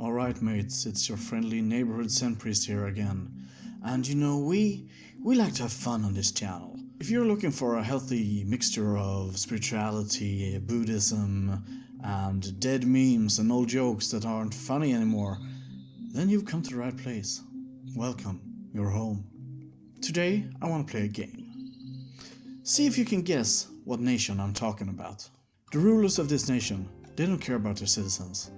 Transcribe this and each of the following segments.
Alright mates, it's your friendly neighborhood Zen Priest here again. And you know, we like to have fun on this channel. If you're looking for a healthy mixture of spirituality, Buddhism, and dead memes and old jokes that aren't funny anymore, then you've come to the right place. Welcome, you're home. Today I want to play a game. See if you can guess what nation I'm talking about. The rulers of this nation, they don't care about their citizens.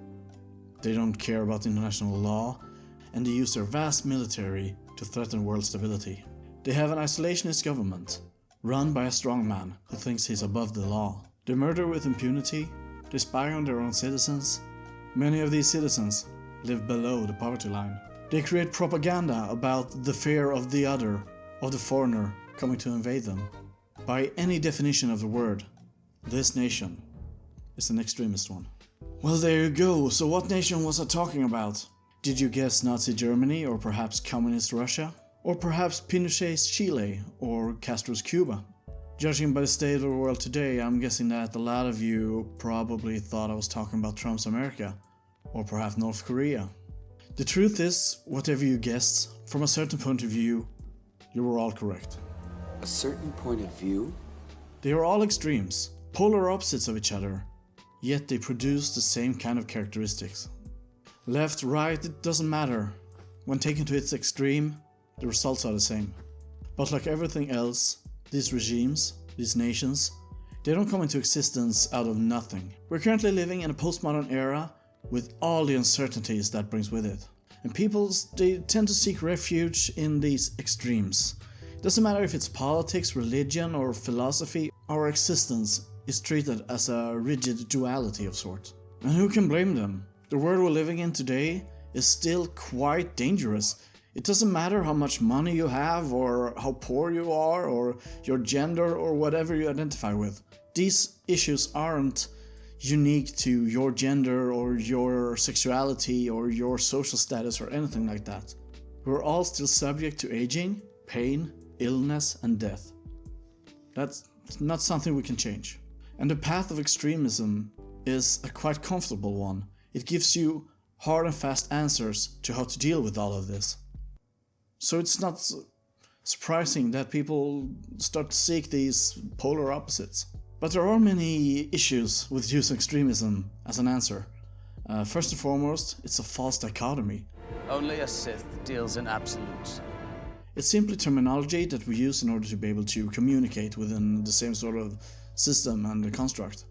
They don't care about international law, and they use their vast military to threaten world stability. They have an isolationist government, run by a strongman who thinks he's above the law. They murder with impunity, they spy on their own citizens. Many of these citizens live below the poverty line. They create propaganda about the fear of the other, of the foreigner coming to invade them. By any definition of the word, this nation is an extremist one. Well, there you go. So what nation was I talking about? Did you guess Nazi Germany, or perhaps Communist Russia? Or perhaps Pinochet's Chile, or Castro's Cuba? Judging by the state of the world today, I'm guessing that a lot of you probably thought I was talking about Trump's America, or perhaps North Korea. The truth is, whatever you guessed, from a certain point of view, you were all correct. A certain point of view? They are all extremes, polar opposites of each other, yet they produce the same kind of characteristics. Left, right, it doesn't matter. When taken to its extreme, the results are the same. But like everything else, these regimes, these nations, they don't come into existence out of nothing. We're currently living in a postmodern era with all the uncertainties that brings with it. And people, they tend to seek refuge in these extremes. It doesn't matter if it's politics, religion, or philosophy, our existence is treated as a rigid duality of sorts. And who can blame them? The world we're living in today is still quite dangerous. It doesn't matter how much money you have, or how poor you are, or your gender, or whatever you identify with. These issues aren't unique to your gender, or your sexuality, or your social status, or anything like that. We're all still subject to aging, pain, illness, and death. That's not something we can change. And the path of extremism is a quite comfortable one. It gives you hard and fast answers to how to deal with all of this. So it's not surprising that people start to seek these polar opposites. But there are many issues with using extremism as an answer. First and foremost, it's a false dichotomy. Only a Sith deals in absolutes. It's simply terminology that we use in order to be able to communicate within the same sort of system and construct.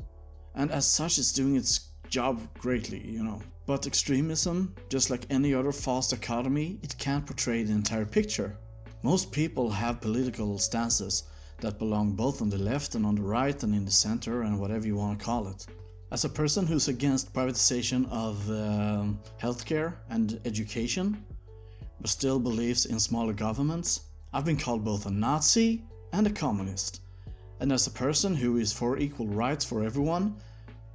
And as such, it's doing its job greatly, you know. But extremism, just like any other false dichotomy, it can't portray the entire picture. Most people have political stances that belong both on the left and on the right and in the center and whatever you want to call it. As a person who's against privatization of healthcare and education, but still believes in smaller governments, I've been called both a Nazi and a communist. And as a person who is for equal rights for everyone,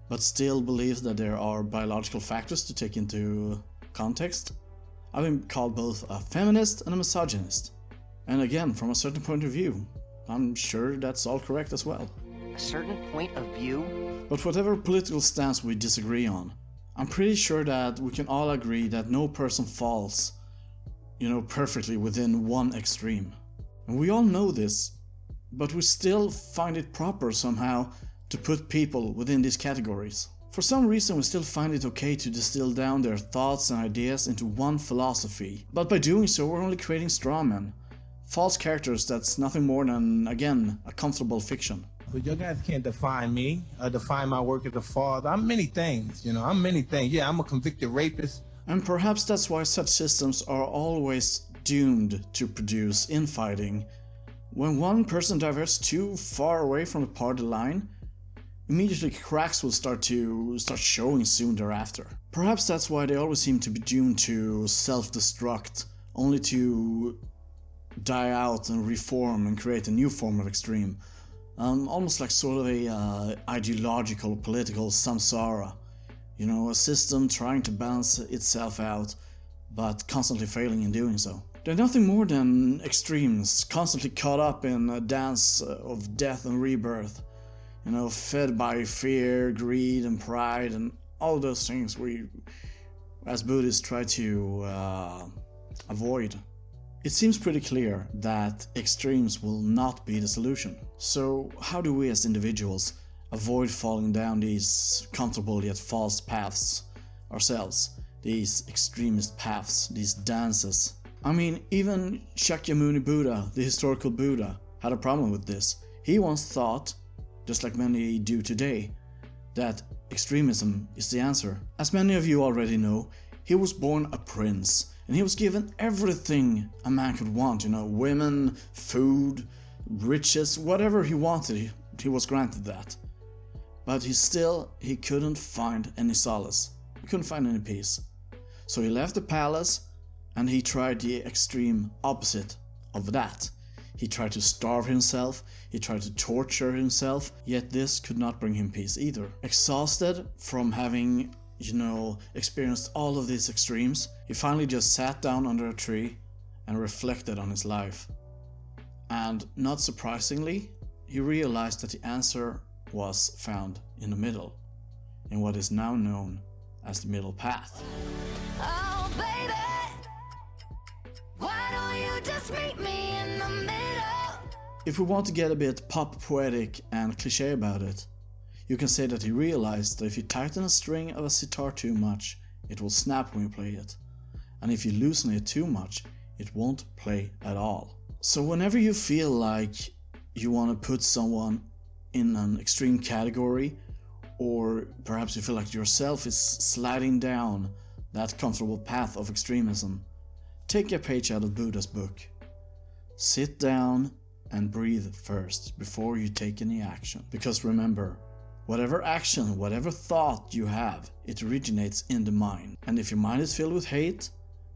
but still believes that there are biological factors to take into context, I've been called both a feminist and a misogynist. And again, from a certain point of view, I'm sure that's all correct as well. A certain point of view? But whatever political stance we disagree on, I'm pretty sure that we can all agree that no person falls, perfectly within one extreme. And we all know this, but we still find it proper somehow to put people within these categories. For some reason we still find it okay to distill down their thoughts and ideas into one philosophy, but by doing so we're only creating strawmen. False characters that's nothing more than, again, a comfortable fiction. But you guys can't define me, define my work as a father. I'm many things, I'm many things. Yeah, I'm a convicted rapist. And perhaps that's why such systems are always doomed to produce infighting. When one person diverts too far away from the party line, immediately cracks will start showing soon thereafter. Perhaps that's why they always seem to be doomed to self-destruct, only to die out and reform and create a new form of extreme. Almost like sort of a ideological, political samsara. A system trying to balance itself out, but constantly failing in doing so. They're nothing more than extremes, constantly caught up in a dance of death and rebirth. Fed by fear, greed, and pride, and all those things we as Buddhists try to avoid. It seems pretty clear that extremes will not be the solution. So how do we as individuals avoid falling down these comfortable yet false paths ourselves? These extremist paths, these dances. I mean, even Shakyamuni Buddha, the historical Buddha, had a problem with this. He once thought, just like many do today, that extremism is the answer. As many of you already know, he was born a prince, and he was given everything a man could want, women, food, riches, whatever he wanted, he was granted that. But he couldn't find any solace. He couldn't find any peace. So he left the palace and he tried the extreme opposite of that. He tried to starve himself, he tried to torture himself, yet this could not bring him peace either. Exhausted from having, experienced all of these extremes, he finally just sat down under a tree and reflected on his life. And not surprisingly, he realized that the answer was found in the middle, in what is now known as the middle path. Oh baby, why don't you just meet me in the middle? If we want to get a bit pop poetic and cliche about it, you can say that he realized that if you tighten a string of a sitar too much, it will snap when you play it. And if you loosen it too much, it won't play at all. So whenever you feel like you want to put someone in an extreme category, or perhaps you feel like yourself is sliding down that comfortable path of extremism, take a page out of Buddha's book. Sit down and breathe first before you take any action. Because remember, whatever action, whatever thought you have, it originates in the mind. And if your mind is filled with hate,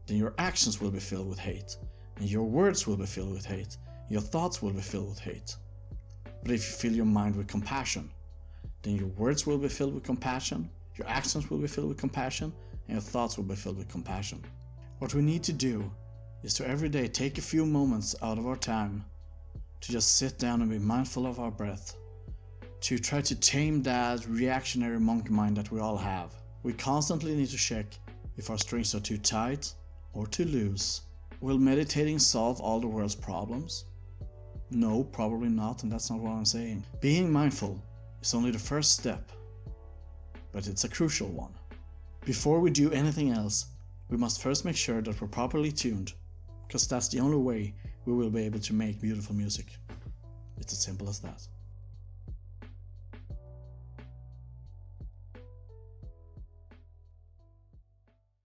then your actions will be filled with hate. And your words will be filled with hate. Your thoughts will be filled with hate. But if you fill your mind with compassion, then your words will be filled with compassion, your actions will be filled with compassion, and your thoughts will be filled with compassion. What we need to do is to every day take a few moments out of our time to just sit down and be mindful of our breath, to try to tame that reactionary monkey mind that we all have. We constantly need to check if our strings are too tight or too loose. Will meditating solve all the world's problems? No, probably not, and that's not what I'm saying. Being mindful is only the first step, but it's a crucial one. Before we do anything else, we must first make sure that we're properly tuned, because that's the only way we will be able to make beautiful music. It's as simple as that.